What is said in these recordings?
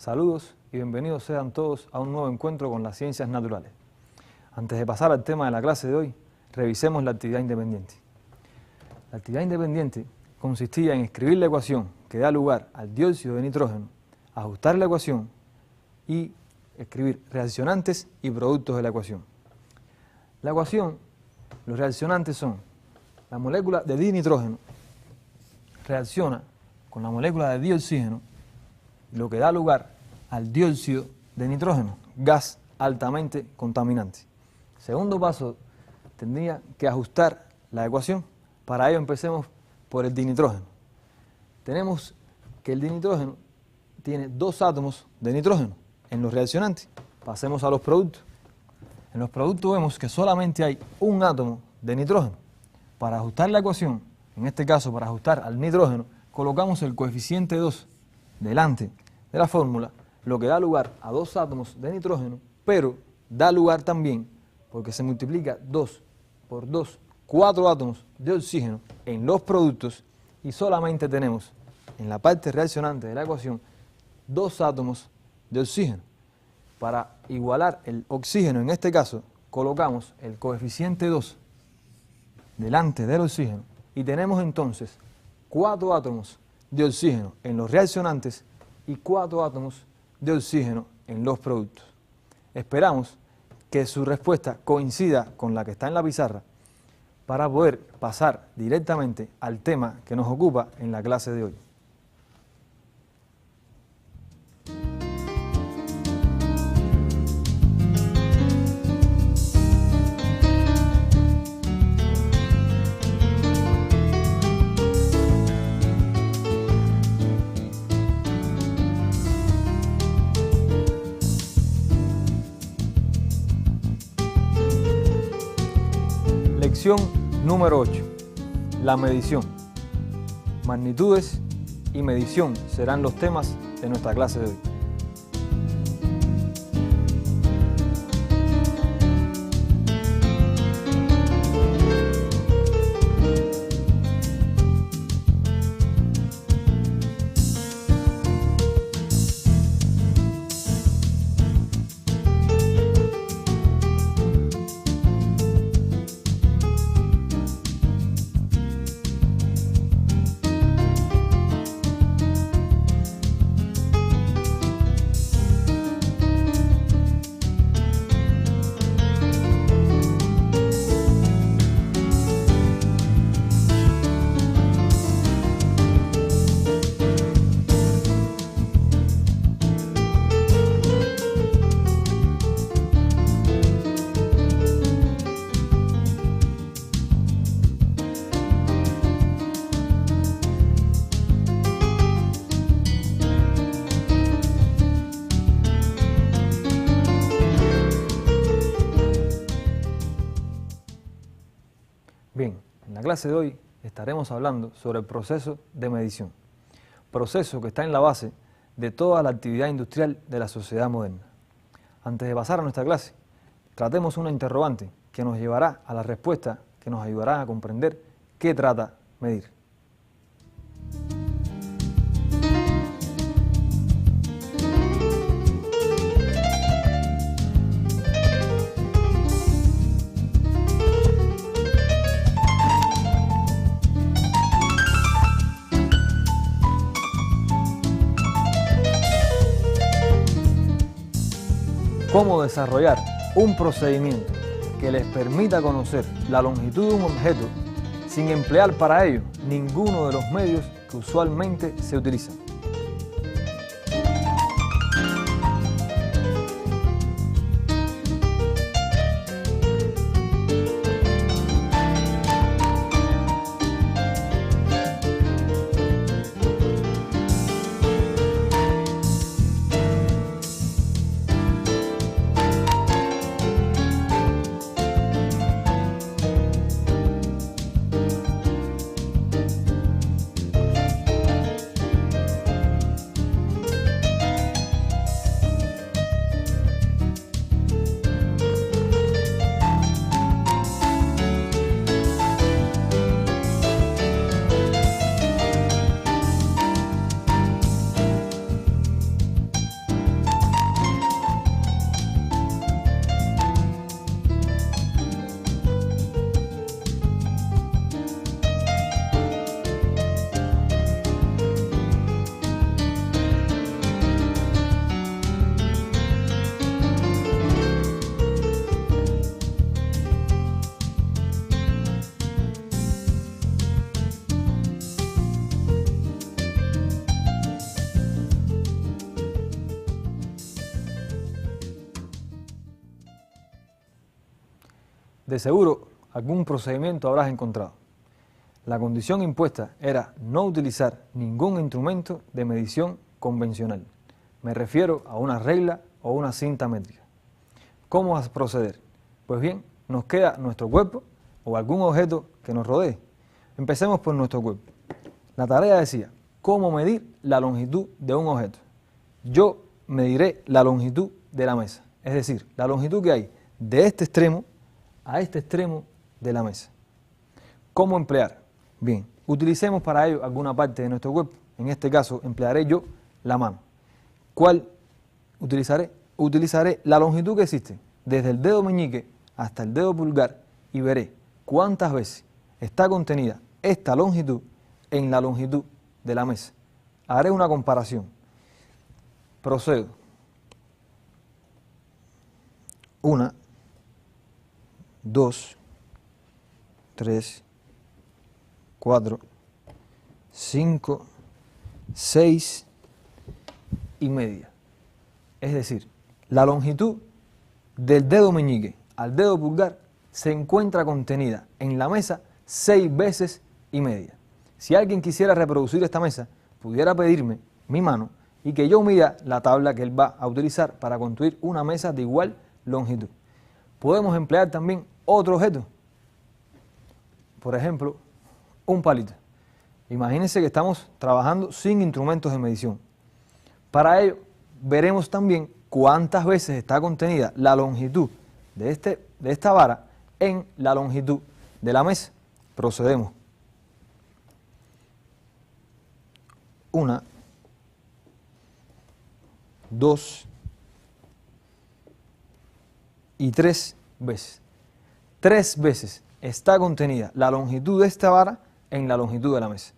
Saludos y bienvenidos sean todos a un nuevo encuentro con las ciencias naturales. Antes de pasar al tema de la clase de hoy, revisemos la actividad independiente. La actividad independiente consistía en escribir la ecuación que da lugar al dióxido de nitrógeno, ajustar la ecuación y escribir reaccionantes y productos de la ecuación. La ecuación, los reaccionantes son la molécula de dinitrógeno reacciona con la molécula de dioxígeno, lo que da lugar al dióxido de nitrógeno, gas altamente contaminante. Segundo paso, tendría que ajustar la ecuación. Para ello empecemos por el dinitrógeno. Tenemos que el dinitrógeno tiene 2 átomos de nitrógeno en los reaccionantes. Pasemos a los productos. En los productos vemos que solamente hay un átomo de nitrógeno. Para ajustar la ecuación, en este caso para ajustar al nitrógeno, colocamos el coeficiente 2 delante de la fórmula, lo que da lugar a 2 átomos de nitrógeno, pero da lugar también, porque se multiplica 2 por 2, 4 átomos de oxígeno en los productos y solamente tenemos en la parte reaccionante de la ecuación 2 átomos de oxígeno. Para igualar el oxígeno, en este caso, colocamos el coeficiente 2 delante del oxígeno y tenemos entonces 4 átomos de oxígeno en los reaccionantes y 4 átomos de oxígeno en los productos. Esperamos que su respuesta coincida con la que está en la pizarra para poder pasar directamente al tema que nos ocupa en la clase de hoy. Lección número 8. La medición. Magnitudes y medición serán los temas de nuestra clase de hoy. Bien, en la clase de hoy estaremos hablando sobre el proceso de medición, proceso que está en la base de toda la actividad industrial de la sociedad moderna. Antes de pasar a nuestra clase, tratemos una interrogante que nos llevará a la respuesta que nos ayudará a comprender qué trata medir. Cómo desarrollar un procedimiento que les permita conocer la longitud de un objeto sin emplear para ello ninguno de los medios que usualmente se utilizan. De seguro, algún procedimiento habrás encontrado. La condición impuesta era no utilizar ningún instrumento de medición convencional. Me refiero a una regla o una cinta métrica. ¿Cómo vas a proceder? Pues bien, nos queda nuestro cuerpo o algún objeto que nos rodee. Empecemos por nuestro cuerpo. La tarea decía, ¿cómo medir la longitud de un objeto? Yo mediré la longitud de la mesa, es decir, la longitud que hay de este extremo a este extremo de la mesa. ¿Cómo emplear? Bien, utilicemos para ello alguna parte de nuestro cuerpo. En este caso, emplearé yo la mano. ¿Cuál utilizaré? Utilizaré la longitud que existe desde el dedo meñique hasta el dedo pulgar y veré cuántas veces está contenida esta longitud en la longitud de la mesa. Haré una comparación. Procedo. 1, 2, 3, 4, 5, 6 y media. Es decir, la longitud del dedo meñique al dedo pulgar se encuentra contenida en la mesa 6 veces y media. Si alguien quisiera reproducir esta mesa, pudiera pedirme mi mano y que yo mida la tabla que él va a utilizar para construir una mesa de igual longitud. Podemos emplear también otro objeto. Por ejemplo, un palito. Imagínense que estamos trabajando sin instrumentos de medición. Para ello, veremos también cuántas veces está contenida la longitud de esta vara en la longitud de la mesa. Procedemos. 1, 2 y 3 veces. 3 veces está contenida la longitud de esta vara en la longitud de la mesa.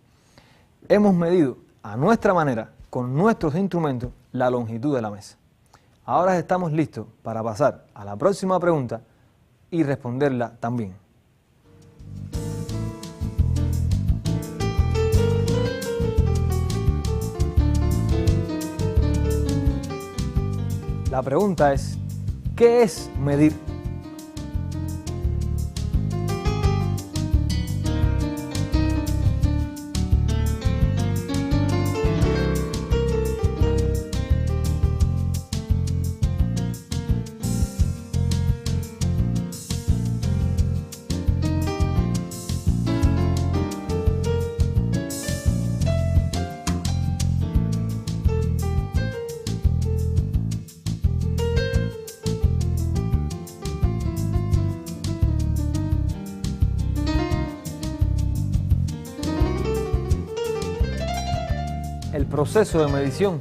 Hemos medido a nuestra manera, con nuestros instrumentos, la longitud de la mesa. Ahora estamos listos para pasar a la próxima pregunta y responderla también. La pregunta es, ¿qué es medir? El proceso de medición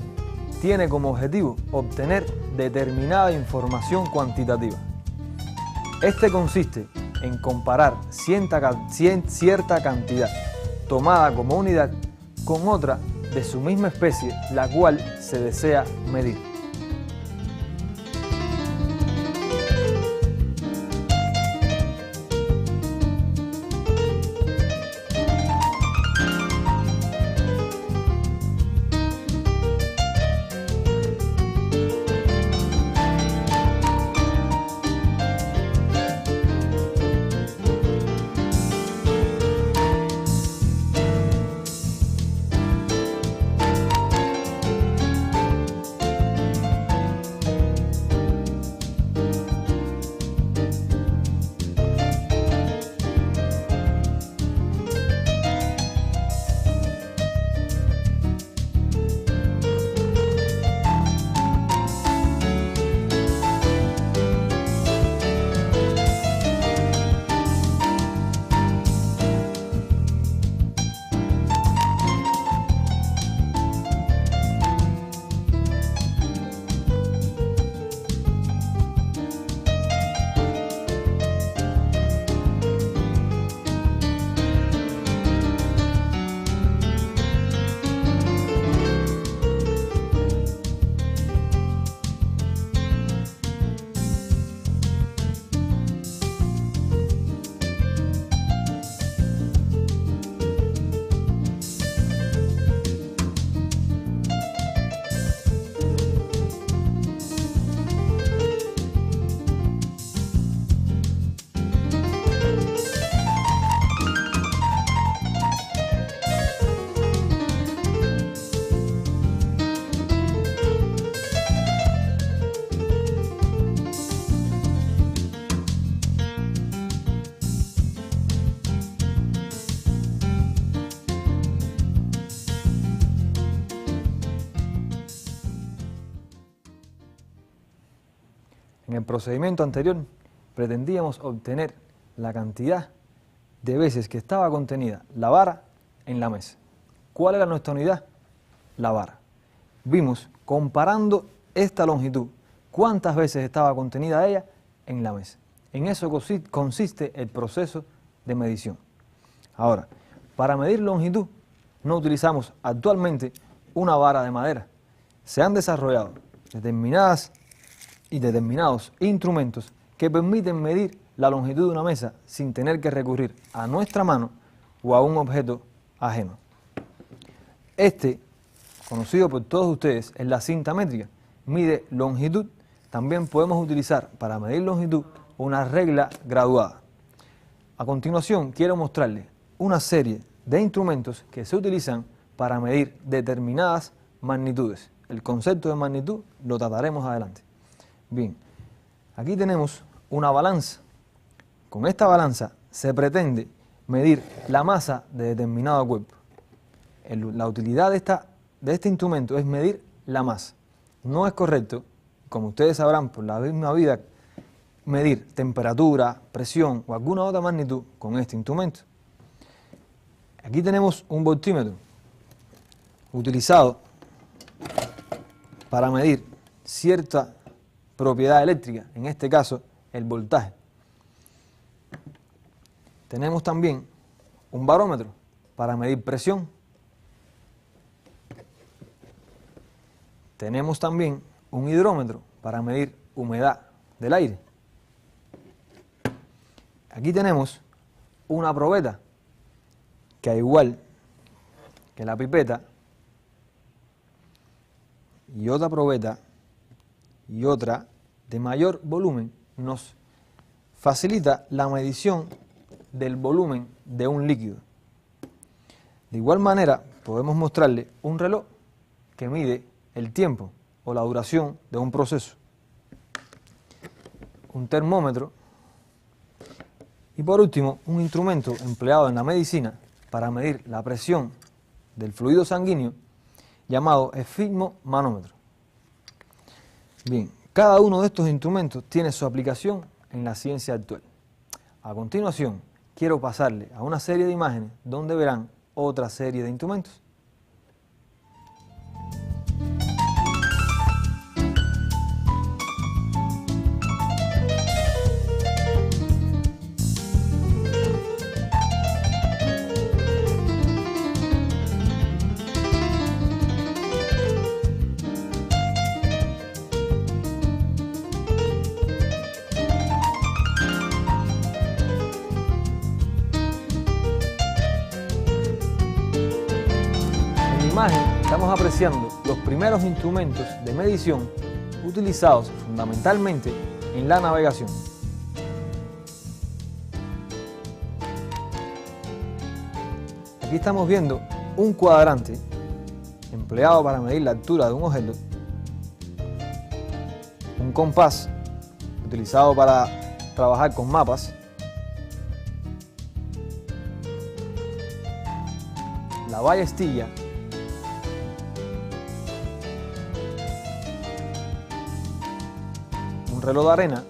tiene como objetivo obtener determinada información cuantitativa. Este consiste en comparar cierta cantidad tomada como unidad con otra de su misma especie, la cual se desea medir. En el procedimiento anterior pretendíamos obtener la cantidad de veces que estaba contenida la vara en la mesa. ¿Cuál era nuestra unidad? La vara. Vimos, comparando esta longitud, cuántas veces estaba contenida ella en la mesa. En eso consiste el proceso de medición. Ahora, para medir longitud no utilizamos actualmente una vara de madera. Se han desarrollado determinados instrumentos que permiten medir la longitud de una mesa sin tener que recurrir a nuestra mano o a un objeto ajeno. Este, conocido por todos ustedes, es la cinta métrica. Mide longitud. También podemos utilizar para medir longitud una regla graduada. A continuación quiero mostrarles una serie de instrumentos que se utilizan para medir determinadas magnitudes. El concepto de magnitud lo trataremos adelante. Bien, aquí tenemos una balanza. Con esta balanza se pretende medir la masa de determinado cuerpo. La utilidad de este instrumento es medir la masa. No es correcto, como ustedes sabrán por la misma vida, medir temperatura, presión o alguna otra magnitud con este instrumento. Aquí tenemos un voltímetro utilizado para medir cierta propiedad eléctrica, en este caso el voltaje. Tenemos también un barómetro para medir presión. Tenemos también un hidrómetro para medir humedad del aire. Aquí tenemos una probeta que, al igual que la pipeta, y otra probeta y otra de mayor volumen, nos facilita la medición del volumen de un líquido. De igual manera, podemos mostrarle un reloj que mide el tiempo o la duración de un proceso, un termómetro y, por último, un instrumento empleado en la medicina para medir la presión del fluido sanguíneo llamado esfigmomanómetro. Bien, cada uno de estos instrumentos tiene su aplicación en la ciencia actual. A continuación, quiero pasarle a una serie de imágenes donde verán otra serie de instrumentos. Estamos apreciando los primeros instrumentos de medición utilizados fundamentalmente en la navegación. Aquí estamos viendo un cuadrante empleado para medir la altura de un objeto, un compás utilizado para trabajar con mapas, la ballestilla, un reloj de arena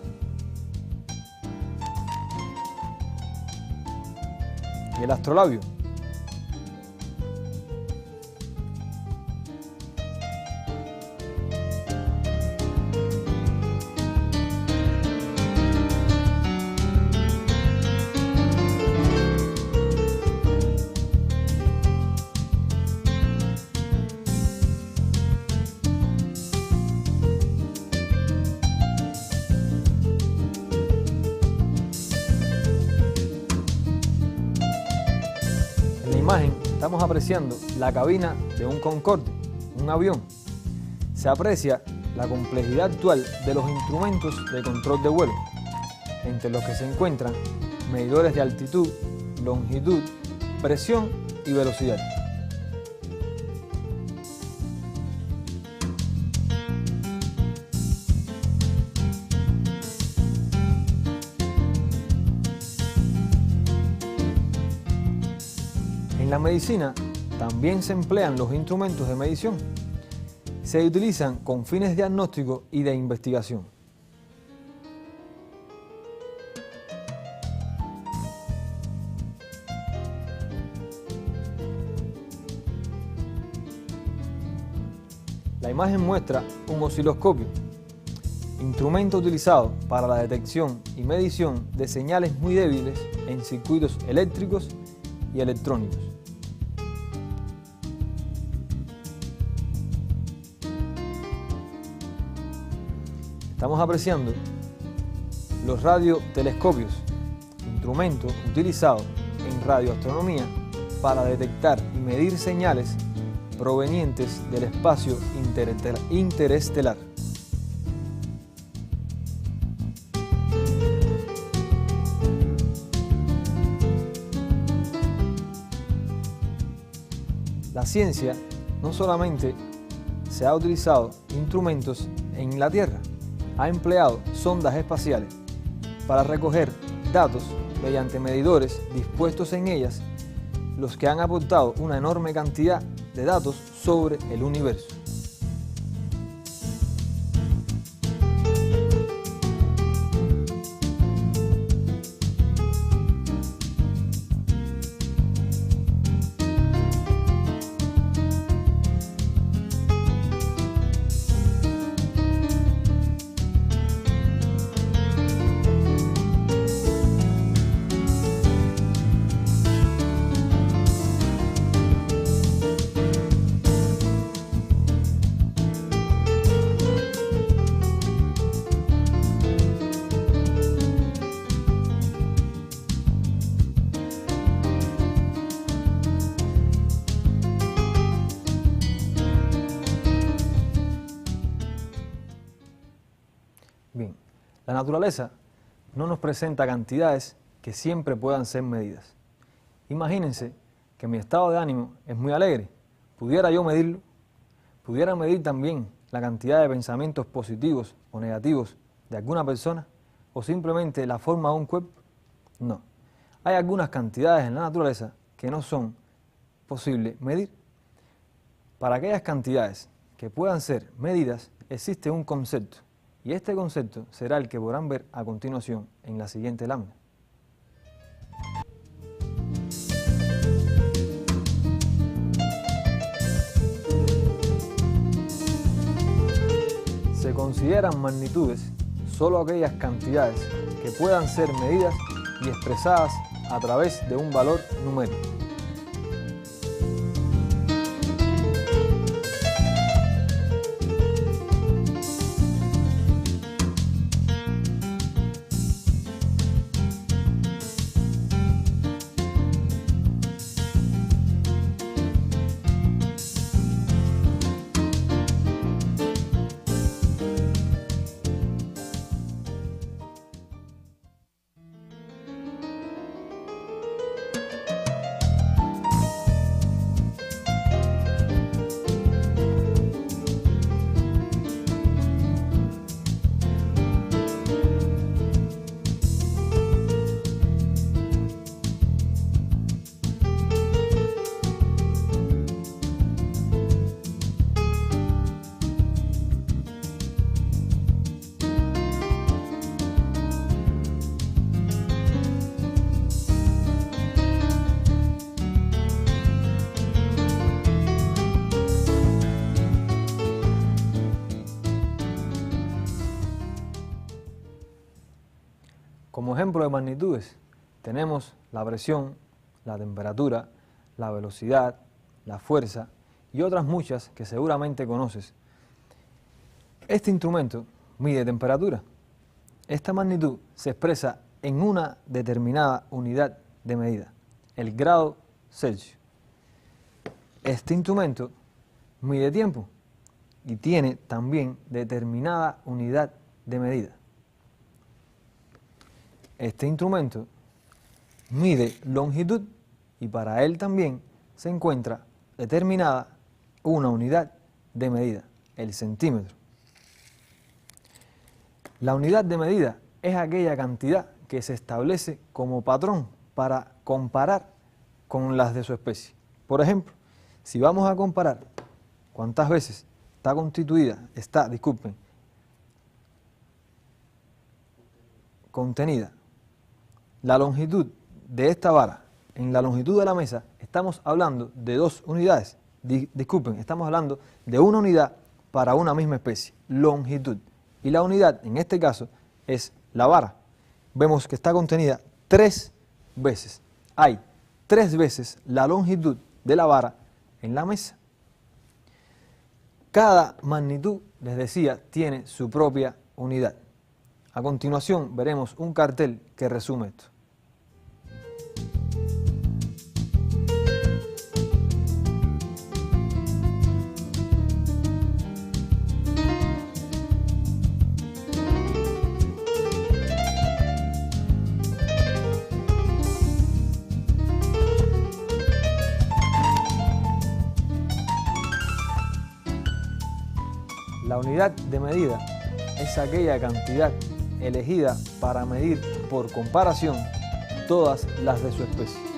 y el astrolabio. Estamos apreciando la cabina de un Concorde, un avión. Se aprecia la complejidad actual de los instrumentos de control de vuelo, entre los que se encuentran medidores de altitud, longitud, presión y velocidad. En la medicina también se emplean los instrumentos de medición. Se utilizan con fines diagnósticos y de investigación. La imagen muestra un osciloscopio, instrumento utilizado para la detección y medición de señales muy débiles en circuitos eléctricos y electrónicos. Estamos apreciando los radiotelescopios, instrumento utilizado en radioastronomía para detectar y medir señales provenientes del espacio interestelar. La ciencia no solamente se ha utilizado instrumentos en la Tierra, ha empleado sondas espaciales para recoger datos mediante medidores dispuestos en ellas, los que han aportado una enorme cantidad de datos sobre el universo. Bien, la naturaleza no nos presenta cantidades que siempre puedan ser medidas. Imagínense que mi estado de ánimo es muy alegre. ¿Pudiera yo medirlo? ¿Pudiera medir también la cantidad de pensamientos positivos o negativos de alguna persona? ¿O simplemente la forma de un cuerpo? No. Hay algunas cantidades en la naturaleza que no son posibles medir. Para aquellas cantidades que puedan ser medidas, existe un concepto. Y este concepto será el que podrán ver a continuación en la siguiente lámina. Se consideran magnitudes solo aquellas cantidades que puedan ser medidas y expresadas a través de un valor numérico. Como ejemplo de magnitudes, tenemos la presión, la temperatura, la velocidad, la fuerza y otras muchas que seguramente conoces. Este instrumento mide temperatura. Esta magnitud se expresa en una determinada unidad de medida, el grado Celsius. Este instrumento mide tiempo y tiene también determinada unidad de medida. Este instrumento mide longitud y para él también se encuentra determinada una unidad de medida, el centímetro. La unidad de medida es aquella cantidad que se establece como patrón para comparar con las de su especie. Por ejemplo, si vamos a comparar cuántas veces está contenida la longitud de esta vara en la longitud de la mesa, estamos hablando de 2 unidades. Estamos hablando de una unidad para una misma especie, longitud. Y la unidad, en este caso, es la vara. Vemos que está contenida 3 veces. Hay 3 veces la longitud de la vara en la mesa. Cada magnitud, les decía, tiene su propia unidad. A continuación veremos un cartel que resume esto. La unidad de medida es aquella cantidad elegida para medir por comparación todas las de su especie.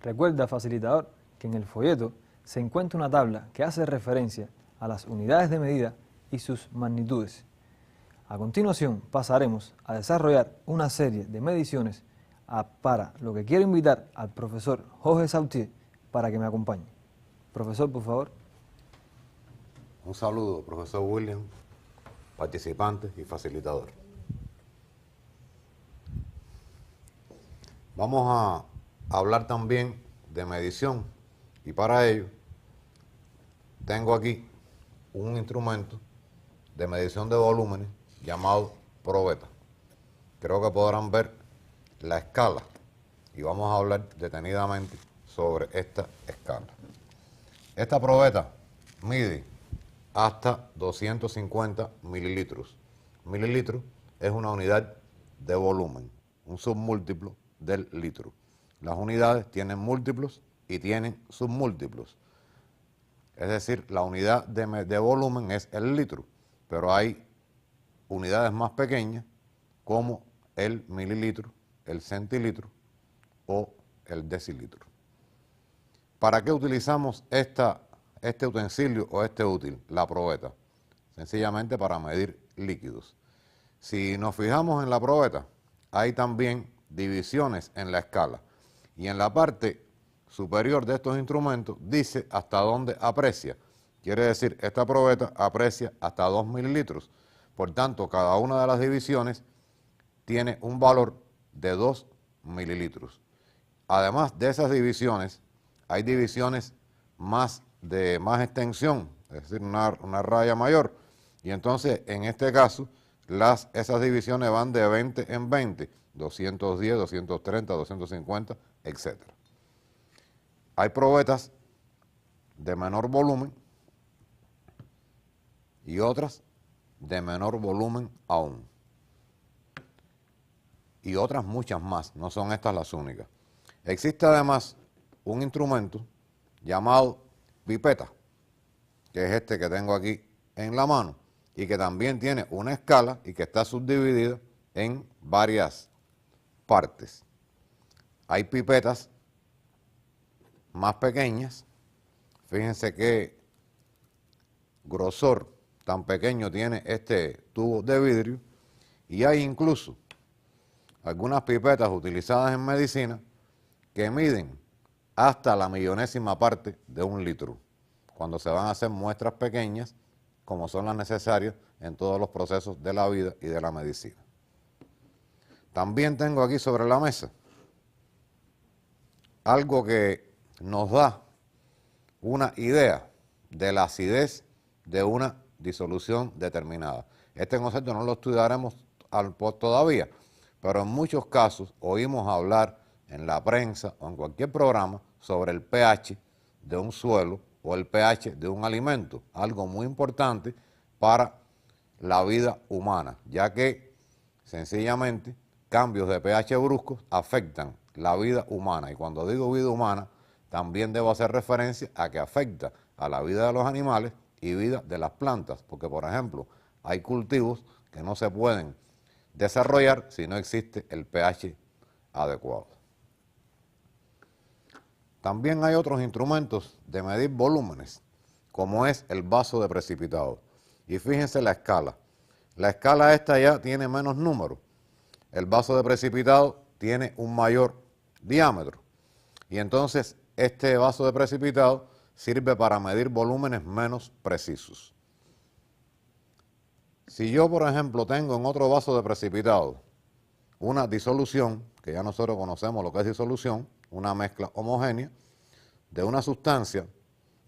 Recuerda, facilitador, que en el folleto se encuentra una tabla que hace referencia a las unidades de medida y sus magnitudes. A continuación pasaremos a desarrollar una serie de mediciones para lo que quiero invitar al profesor Jorge Sautier para que me acompañe. Profesor, por favor. Un saludo, profesor William, participantes y facilitador. Vamos a hablar también de medición y para ello tengo aquí un instrumento de medición de volúmenes llamado probeta. Creo que podrán ver la escala y vamos a hablar detenidamente sobre esta escala. Esta probeta mide hasta 250 mililitros. Mililitro es una unidad de volumen, un submúltiplo del litro. Las unidades tienen múltiplos y tienen submúltiplos. Es decir, la unidad de volumen es el litro, pero hay unidades más pequeñas como el mililitro, el centilitro o el decilitro. ¿Para qué utilizamos este utensilio o este útil, la probeta? Sencillamente para medir líquidos. Si nos fijamos en la probeta, hay también divisiones en la escala. Y en la parte superior de estos instrumentos dice hasta dónde aprecia. Quiere decir, esta probeta aprecia hasta 2 mililitros. Por tanto, cada una de las divisiones tiene un valor de 2 mililitros. Además de esas divisiones, hay divisiones de más extensión, es decir, una raya mayor. Y entonces, en este caso, esas divisiones van de 20 en 20, 210, 230, 250, etc. Hay probetas de menor volumen y otras de menor volumen aún. Y otras muchas más, no son estas las únicas. Existe además un instrumento llamado pipeta, que es este que tengo aquí en la mano, y que también tiene una escala y que está subdividida en varias partes. Hay pipetas más pequeñas, Fíjense qué grosor tan pequeño tiene este tubo de vidrio, y hay incluso algunas pipetas utilizadas en medicina que miden hasta la millonésima parte de un litro, cuando se van a hacer muestras pequeñas, como son las necesarias en todos los procesos de la vida y de la medicina. También tengo aquí sobre la mesa algo que nos da una idea de la acidez de una disolución determinada. Este concepto no lo estudiaremos todavía, pero en muchos casos oímos hablar en la prensa o en cualquier programa sobre el pH de un suelo o el pH de un alimento, algo muy importante para la vida humana, ya que sencillamente cambios de pH bruscos afectan la vida humana, y cuando digo vida humana también debo hacer referencia a que afecta a la vida de los animales y vida de las plantas, porque por ejemplo hay cultivos que no se pueden desarrollar si no existe el pH adecuado. También hay otros instrumentos de medir volúmenes, como es el vaso de precipitado. Y fíjense la escala. La escala esta ya tiene menos números. El vaso de precipitado tiene un mayor diámetro. Y entonces este vaso de precipitado sirve para medir volúmenes menos precisos. Si yo, por ejemplo, tengo en otro vaso de precipitado una disolución, que ya nosotros conocemos lo que es disolución, una mezcla homogénea de una sustancia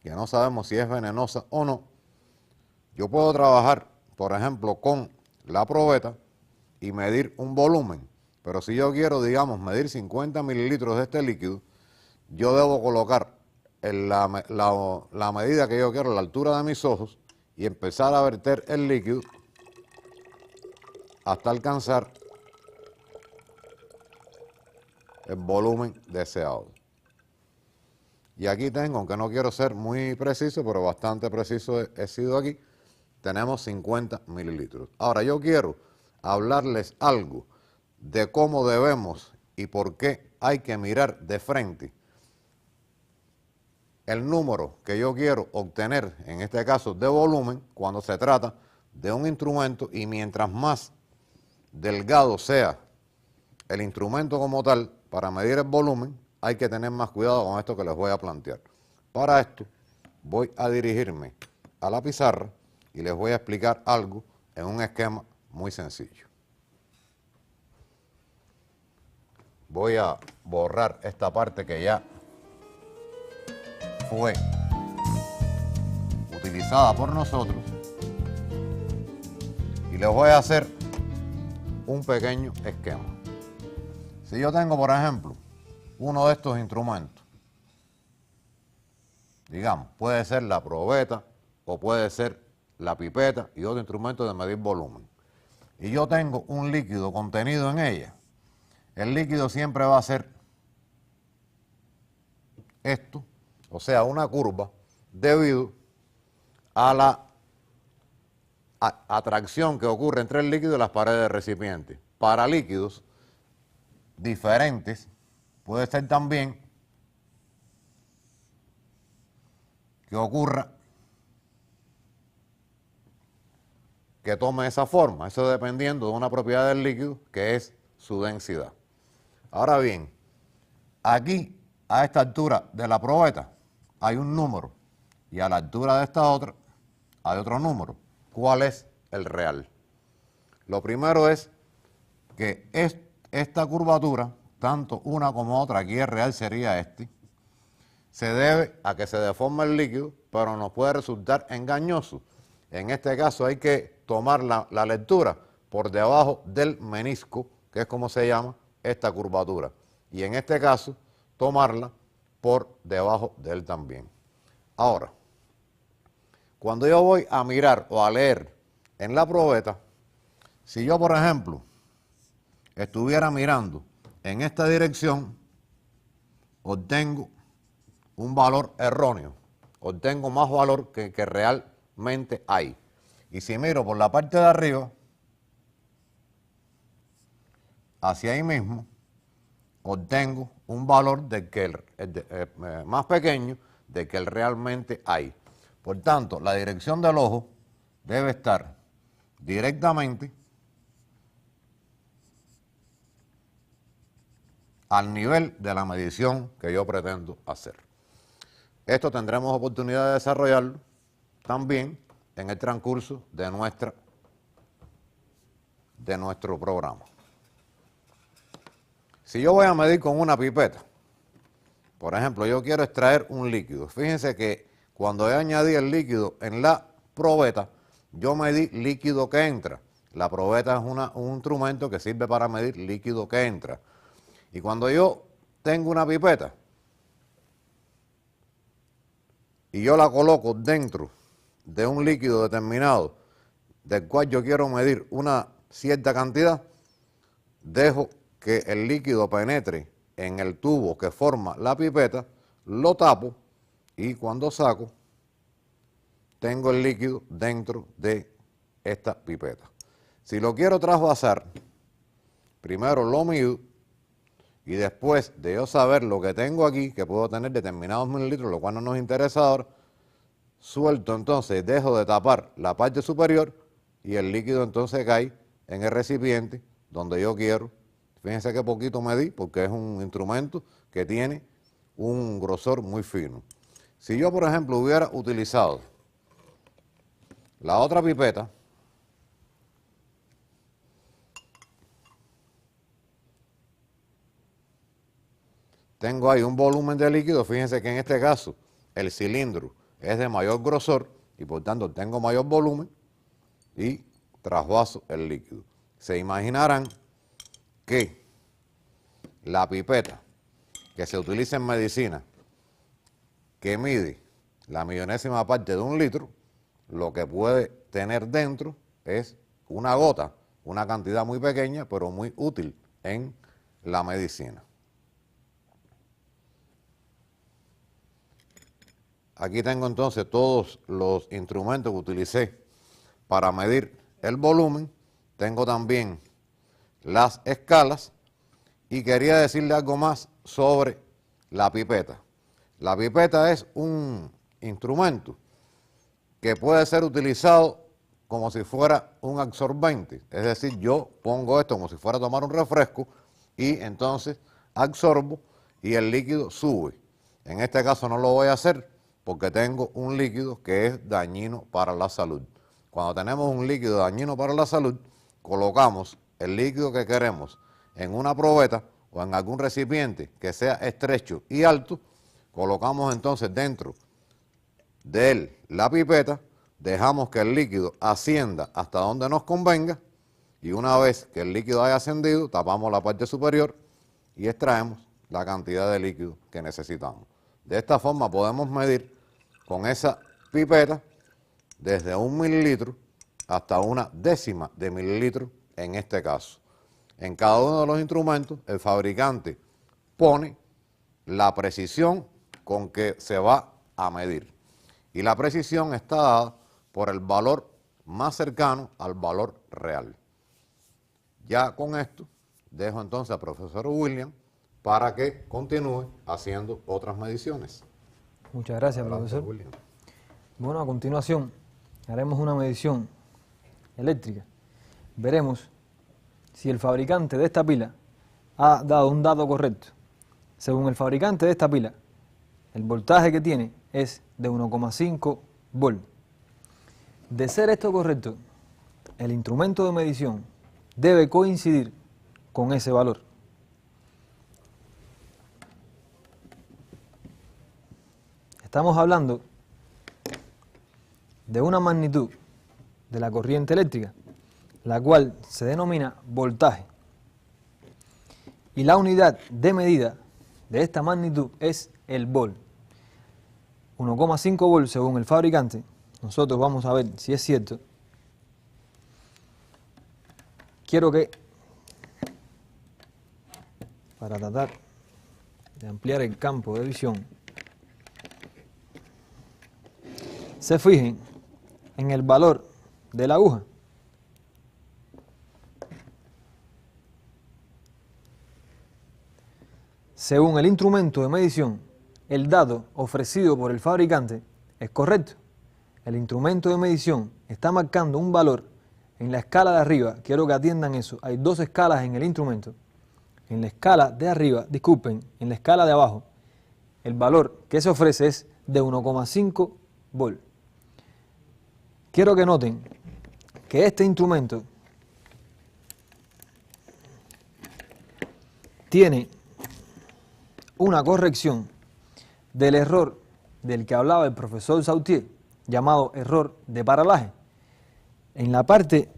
que no sabemos si es venenosa o no, yo puedo trabajar, por ejemplo, con la probeta y medir un volumen. Pero si yo quiero, digamos, medir 50 mililitros de este líquido, yo debo colocar la medida que yo quiero a la altura de mis ojos y empezar a verter el líquido hasta alcanzar el volumen deseado. Y aquí tengo, aunque no quiero ser muy preciso, pero bastante preciso he sido aquí, tenemos 50 mililitros. Ahora yo quiero hablarles algo de cómo debemos y por qué hay que mirar de frente el número que yo quiero obtener, en este caso de volumen, cuando se trata de un instrumento, y mientras más delgado sea el instrumento como tal, para medir el volumen, hay que tener más cuidado con esto que les voy a plantear. Para esto, voy a dirigirme a la pizarra y les voy a explicar algo en un esquema muy sencillo. Voy a borrar esta parte que ya fue utilizada por nosotros y les voy a hacer un pequeño esquema. Si yo tengo, por ejemplo, uno de estos instrumentos, digamos, puede ser la probeta o puede ser la pipeta y otro instrumento de medir volumen, y yo tengo un líquido contenido en ella, el líquido siempre va a ser esto, o sea, una curva debido a la atracción que ocurre entre el líquido y las paredes del recipiente. Para líquidos diferentes puede ser también que ocurra que tome esa forma, eso dependiendo de una propiedad del líquido que es su densidad. Ahora bien, aquí a esta altura de la probeta hay un número y a la altura de esta otra hay otro número. ¿Cuál es el real? Lo primero es que esta curvatura, tanto una como otra, aquí el real sería este, se debe a que se deforma el líquido, pero nos puede resultar engañoso. En este caso hay que tomar la lectura por debajo del menisco, que es como se llama esta curvatura, y en este caso tomarla por debajo de él también. Ahora, cuando yo voy a mirar o a leer en la probeta, si yo, por ejemplo, estuviera mirando en esta dirección, obtengo un valor erróneo, obtengo más valor que realmente hay. Y si miro por la parte de arriba, hacia ahí mismo, obtengo un valor del que más pequeño de que realmente hay. Por tanto, la dirección del ojo debe estar directamente al nivel de la medición que yo pretendo hacer. Esto tendremos oportunidad de desarrollarlo también en el transcurso de nuestro programa. Si yo voy a medir con una pipeta, por ejemplo, yo quiero extraer un líquido. Fíjense que cuando yo añadí el líquido en la probeta, yo medí líquido que entra. La probeta es un instrumento que sirve para medir líquido que entra. Y cuando yo tengo una pipeta y yo la coloco dentro de un líquido determinado, del cual yo quiero medir una cierta cantidad, dejo que el líquido penetre en el tubo que forma la pipeta, lo tapo y cuando saco, tengo el líquido dentro de esta pipeta. Si lo quiero trasvasar, primero lo mido y después de yo saber lo que tengo aquí, que puedo tener determinados mililitros, lo cual no nos interesa ahora, suelto entonces, dejo de tapar la parte superior y el líquido entonces cae en el recipiente donde yo quiero. Fíjense que poquito medí porque es un instrumento que tiene un grosor muy fino. Si yo, por ejemplo, hubiera utilizado la otra pipeta, tengo ahí un volumen de líquido. Fíjense que en este caso el cilindro es de mayor grosor y por tanto tengo mayor volumen y trasvaso el líquido. Se imaginarán que la pipeta que se utiliza en medicina, que mide la millonésima parte de un litro, lo que puede tener dentro es una gota, una cantidad muy pequeña, pero muy útil en la medicina. Aquí tengo entonces todos los instrumentos que utilicé para medir el volumen. Tengo también las escalas y quería decirle algo más sobre la pipeta. La pipeta es un instrumento que puede ser utilizado como si fuera un absorbente. Es decir, yo pongo esto como si fuera a tomar un refresco y entonces absorbo y el líquido sube. En este caso no lo voy a hacer porque tengo un líquido que es dañino para la salud. Cuando tenemos un líquido dañino para la salud, colocamos el líquido que queremos en una probeta o en algún recipiente que sea estrecho y alto, colocamos entonces dentro de él la pipeta, dejamos que el líquido ascienda hasta donde nos convenga y una vez que el líquido haya ascendido, tapamos la parte superior y extraemos la cantidad de líquido que necesitamos. De esta forma podemos medir con esa pipeta desde 1 mililitro hasta 1/10 de mililitro en este caso. En cada uno de los instrumentos el fabricante pone la precisión con que se va a medir. Y la precisión está dada por el valor más cercano al valor real. Ya con esto dejo entonces al profesor William para que continúe haciendo otras mediciones. Muchas gracias, Adelante, profesor. William. Bueno, a continuación haremos una medición eléctrica. Veremos si el fabricante de esta pila ha dado un dato correcto. Según el fabricante de esta pila, el voltaje que tiene es de 1,5 volt. De ser esto correcto, el instrumento de medición debe coincidir con ese valor. Estamos hablando de una magnitud de la corriente eléctrica, la cual se denomina voltaje. Y la unidad de medida de esta magnitud es el volt. 1,5 volts según el fabricante. Nosotros vamos a ver si es cierto. Quiero que, para tratar de ampliar el campo de visión, se fijen en el valor de la aguja. Según el instrumento de medición, el dato ofrecido por el fabricante es correcto. El instrumento de medición está marcando un valor en la escala de arriba. Quiero que atiendan eso. Hay dos escalas en el instrumento. En la escala de arriba, disculpen, en la escala de abajo, el valor que se ofrece es de 1,5 volt. Quiero que noten que este instrumento tiene una corrección del error del que hablaba el profesor Sautier, llamado error de paralaje. En la parte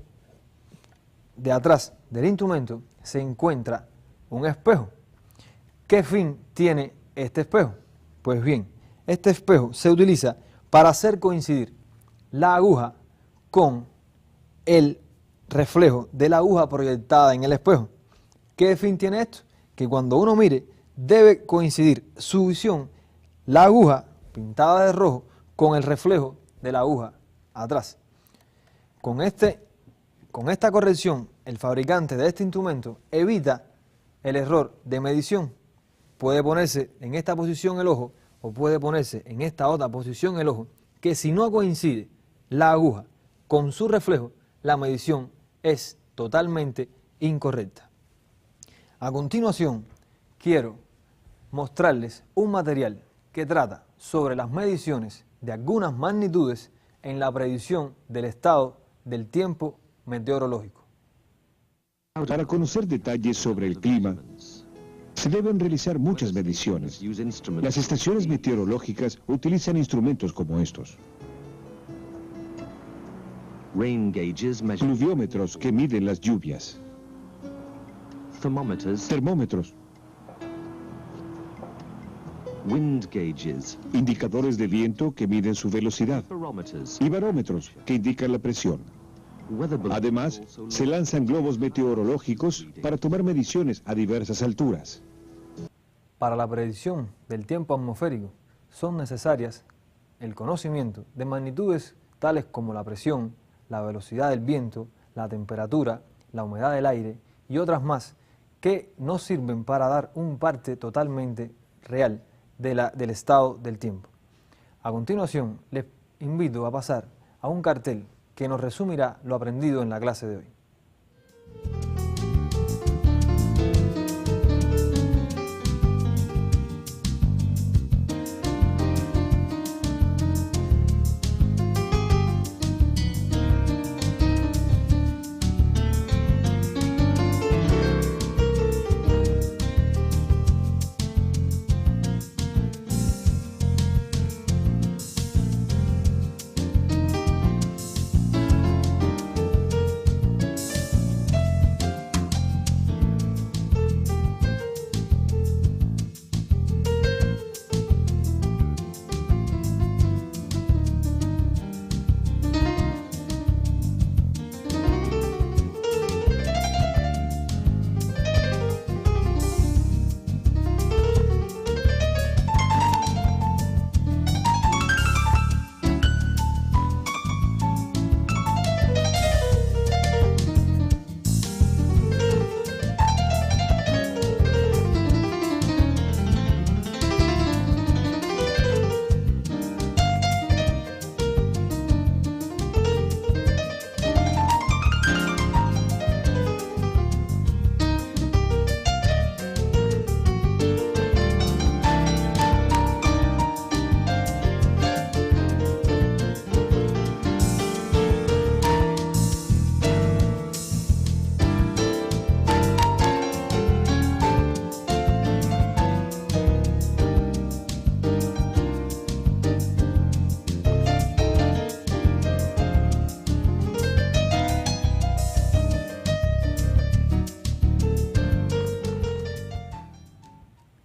de atrás del instrumento se encuentra un espejo. ¿Qué fin tiene este espejo? Pues bien, este espejo se utiliza para hacer coincidir la aguja con el reflejo de la aguja proyectada en el espejo. ¿Qué fin tiene esto? Que cuando uno mire, debe coincidir su visión, la aguja pintada de rojo, con el reflejo de la aguja atrás. Con esta corrección, el fabricante de este instrumento evita el error de medición. Puede ponerse en esta posición el ojo o puede ponerse en esta otra posición el ojo, que si no coincide la aguja con su reflejo, la medición es totalmente incorrecta. A continuación, quiero mostrarles un material que trata sobre las mediciones de algunas magnitudes en la predicción del estado del tiempo meteorológico. Para conocer detalles sobre el clima, se deben realizar muchas mediciones. Las estaciones meteorológicas utilizan instrumentos como estos. Pluviómetros que miden las lluvias. Termómetros. Indicadores de viento que miden su velocidad. Y barómetros que indican la presión. Además, se lanzan globos meteorológicos para tomar mediciones a diversas alturas. Para la predicción del tiempo atmosférico son necesarias el conocimiento de magnitudes tales como la presión, la velocidad del viento, la temperatura, la humedad del aire y otras más que nos sirven para dar un parte totalmente real del estado del tiempo. A continuación, les invito a pasar a un cartel que nos resumirá lo aprendido en la clase de hoy.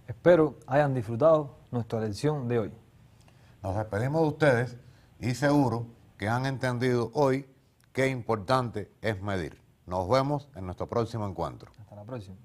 Espero hayan disfrutado nuestra lección de hoy. Nos despedimos de ustedes y seguro que han entendido hoy qué importante es medir. Nos vemos en nuestro próximo encuentro. Hasta la próxima.